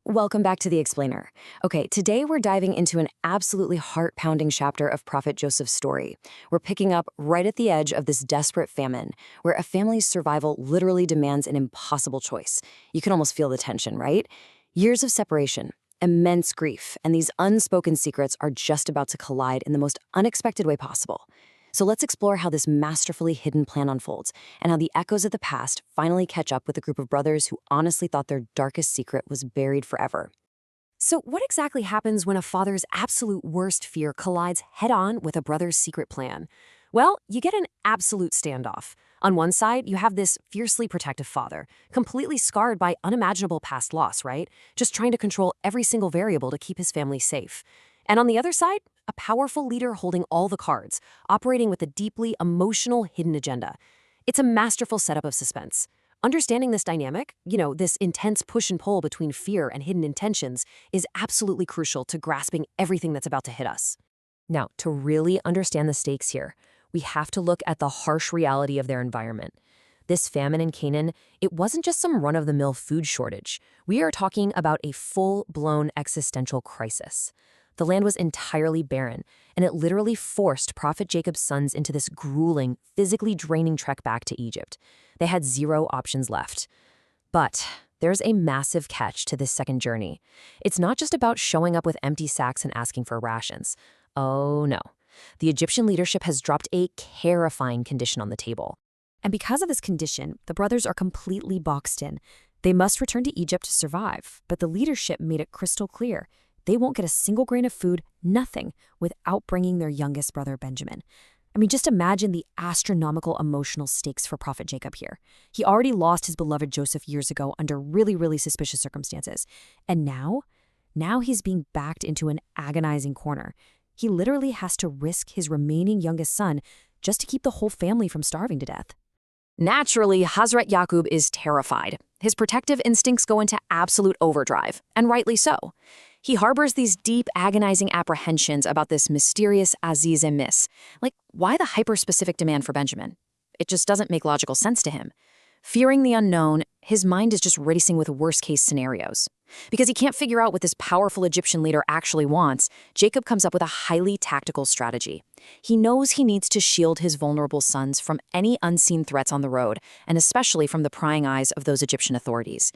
Welcome back to The Explainer. Okay, today we're diving into an absolutely heart-pounding chapter of Prophet Joseph's story. We're picking up right at the edge of this desperate famine, where a family's survival literally demands an impossible choice. You can almost feel the tension, right? Years of separation, immense grief, and these unspoken secrets are just about to collide in the most unexpected way possible. So let's explore how this masterfully hidden plan unfolds, and how the echoes of the past finally catch up with a group of brothers who honestly thought their darkest secret was buried forever. So what exactly happens when a father's absolute worst fear collides head-on with a brother's secret plan? Well, you get an absolute standoff. On one side, you have this fiercely protective father, completely scarred by unimaginable past loss, right? Just trying to control every single variable to keep his family safe. And on the other side, a powerful leader holding all the cards, operating with a deeply emotional hidden agenda. It's a masterful setup of suspense. Understanding this dynamic, this intense push and pull between fear and hidden intentions, is absolutely crucial to grasping everything that's about to hit us. Now, to really understand the stakes here, we have to look at the harsh reality of their environment. This famine in Canaan, it wasn't just some run-of-the-mill food shortage. We are talking about a full-blown existential crisis. The land was entirely barren, and it literally forced Prophet Jacob's sons into this grueling, physically draining trek back to Egypt. They had zero options left. But there's a massive catch to this second journey. It's not just about showing up with empty sacks and asking for rations. Oh no. The Egyptian leadership has dropped a terrifying condition on the table. And because of this condition, the brothers are completely boxed in. They must return to Egypt to survive, but the leadership made it crystal clear. They won't get a single grain of food, nothing, without bringing their youngest brother, Benjamin. I mean, just imagine the astronomical emotional stakes for Prophet Jacob here. He already lost his beloved Joseph years ago under really suspicious circumstances. And now he's being backed into an agonizing corner. He literally has to risk his remaining youngest son just to keep the whole family from starving to death. Naturally, Hazrat Yaqub is terrified. His protective instincts go into absolute overdrive, and rightly so. He harbors these deep, agonizing apprehensions about this mysterious Aziz miss. Like, why the hyper-specific demand for Benjamin? It just doesn't make logical sense to him. Fearing the unknown, his mind is just racing with worst-case scenarios. Because he can't figure out what this powerful Egyptian leader actually wants, Jacob comes up with a highly tactical strategy. He knows he needs to shield his vulnerable sons from any unseen threats on the road, and especially from the prying eyes of those Egyptian authorities.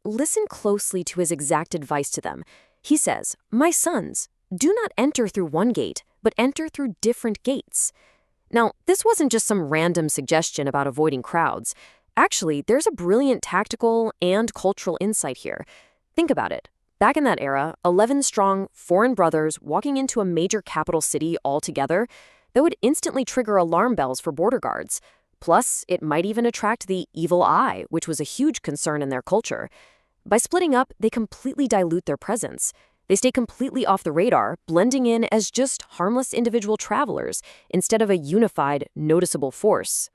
Listen closely to his exact advice to them. He says, "My sons, do not enter through one gate, but enter through different gates." Now, this wasn't just some random suggestion about avoiding crowds. Actually, there's a brilliant tactical and cultural insight here. Think about it. Back in that era, 11 strong foreign brothers walking into a major capital city all together, that would instantly trigger alarm bells for border guards. Plus, it might even attract the evil eye, which was a huge concern in their culture. By splitting up, they completely dilute their presence. They stay completely off the radar, blending in as just harmless individual travelers instead of a unified, noticeable force.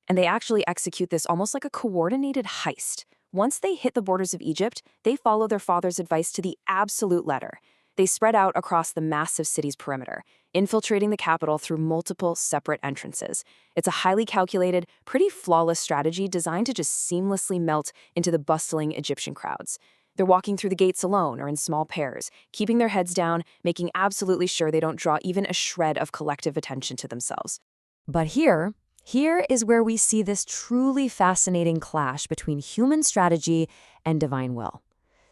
And they actually execute this almost like a coordinated heist. Once they hit the borders of Egypt, they follow their father's advice to the absolute letter. They spread out across the massive city's perimeter, infiltrating the capital through multiple separate entrances. It's a highly calculated, pretty flawless strategy designed to just seamlessly melt into the bustling Egyptian crowds. They're walking through the gates alone or in small pairs, keeping their heads down, making absolutely sure they don't draw even a shred of collective attention to themselves. But here is where we see this truly fascinating clash between human strategy and divine will.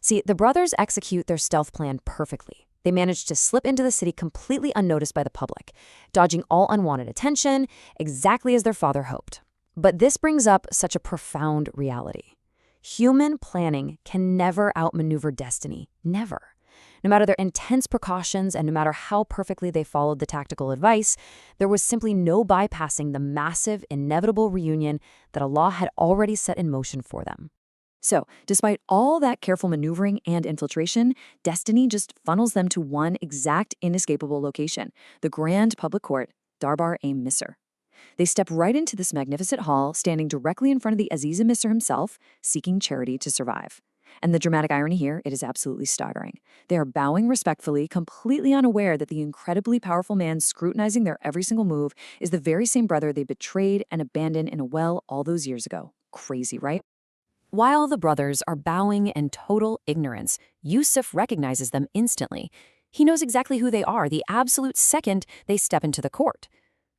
See, the brothers execute their stealth plan perfectly. They manage to slip into the city completely unnoticed by the public, dodging all unwanted attention, exactly as their father hoped. But this brings up such a profound reality. Human planning can never outmaneuver destiny. Never. No matter their intense precautions and no matter how perfectly they followed the tactical advice, there was simply no bypassing the massive, inevitable reunion that Allah had already set in motion for them. So, despite all that careful maneuvering and infiltration, destiny just funnels them to one exact inescapable location, the grand public court, Darbar-e-Misr. They step right into this magnificent hall, standing directly in front of the Aziz of Misr himself, seeking charity to survive. And the dramatic irony here, it is absolutely staggering. They are bowing respectfully, completely unaware that the incredibly powerful man scrutinizing their every single move is the very same brother they betrayed and abandoned in a well all those years ago. Crazy, right? While the brothers are bowing in total ignorance, Yusuf recognizes them instantly. He knows exactly who they are the absolute second they step into the court.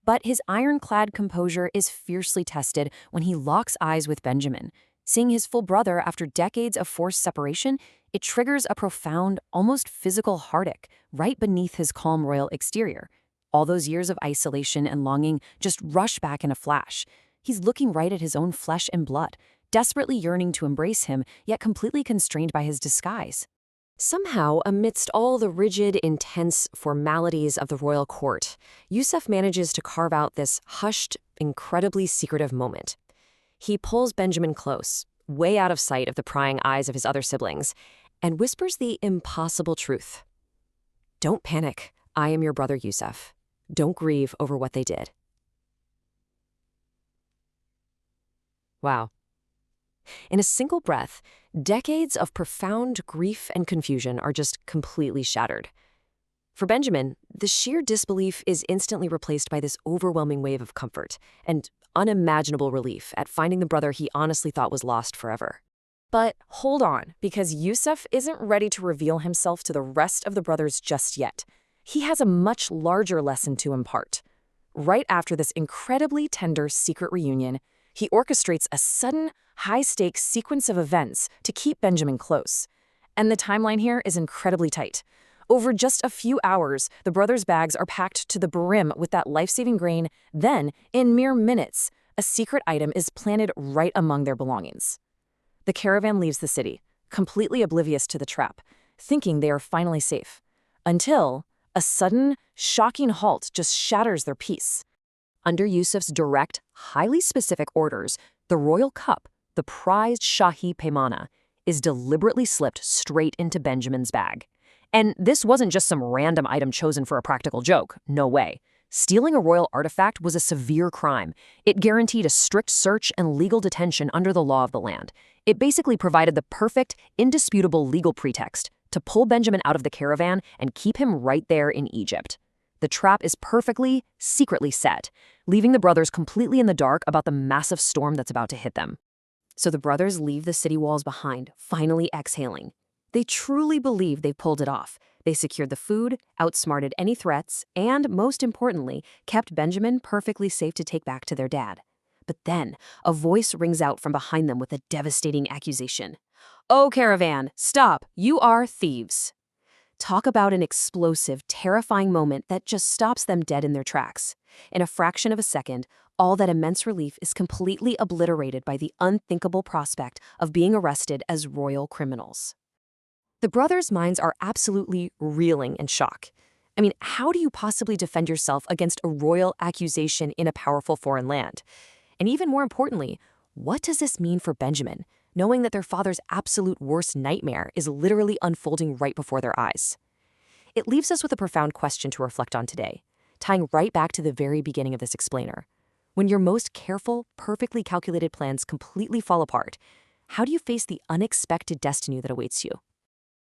But his ironclad composure is fiercely tested when he locks eyes with Benjamin. Seeing his full brother after decades of forced separation, it triggers a profound, almost physical heartache right beneath his calm royal exterior. All those years of isolation and longing just rush back in a flash. He's looking right at his own flesh and blood, desperately yearning to embrace him, yet completely constrained by his disguise. Somehow, amidst all the rigid, intense formalities of the royal court, Yusuf manages to carve out this hushed, incredibly secretive moment. He pulls Benjamin close, way out of sight of the prying eyes of his other siblings, and whispers the impossible truth. "Don't panic. I am your brother Yusuf. Don't grieve over what they did." Wow. In a single breath, decades of profound grief and confusion are just completely shattered. For Benjamin, the sheer disbelief is instantly replaced by this overwhelming wave of comfort and unimaginable relief at finding the brother he honestly thought was lost forever. But hold on, because Yusuf isn't ready to reveal himself to the rest of the brothers just yet. He has a much larger lesson to impart. Right after this incredibly tender secret reunion, he orchestrates a sudden, high-stakes sequence of events to keep Benjamin close. And the timeline here is incredibly tight. Over just a few hours, the brothers' bags are packed to the brim with that life-saving grain. Then, in mere minutes, a secret item is planted right among their belongings. The caravan leaves the city, completely oblivious to the trap, thinking they are finally safe. Until a sudden, shocking halt just shatters their peace. Under Yusuf's direct, highly specific orders, the royal cup, the prized Shahi Paymana, is deliberately slipped straight into Benjamin's bag. And this wasn't just some random item chosen for a practical joke. No way. Stealing a royal artifact was a severe crime. It guaranteed a strict search and legal detention under the law of the land. It basically provided the perfect, indisputable legal pretext to pull Benjamin out of the caravan and keep him right there in Egypt. The trap is perfectly, secretly set, leaving the brothers completely in the dark about the massive storm that's about to hit them. So the brothers leave the city walls behind, finally exhaling. They truly believe they've pulled it off. They secured the food, outsmarted any threats, and, most importantly, kept Benjamin perfectly safe to take back to their dad. But then, a voice rings out from behind them with a devastating accusation. "Oh, caravan, stop! You are thieves!" Talk about an explosive, terrifying moment that just stops them dead in their tracks. In a fraction of a second, all that immense relief is completely obliterated by the unthinkable prospect of being arrested as royal criminals. The brothers' minds are absolutely reeling in shock. I mean, how do you possibly defend yourself against a royal accusation in a powerful foreign land? And even more importantly, what does this mean for Benjamin, knowing that their father's absolute worst nightmare is literally unfolding right before their eyes? It leaves us with a profound question to reflect on today, tying right back to the very beginning of this explainer. When your most careful, perfectly calculated plans completely fall apart, how do you face the unexpected destiny that awaits you?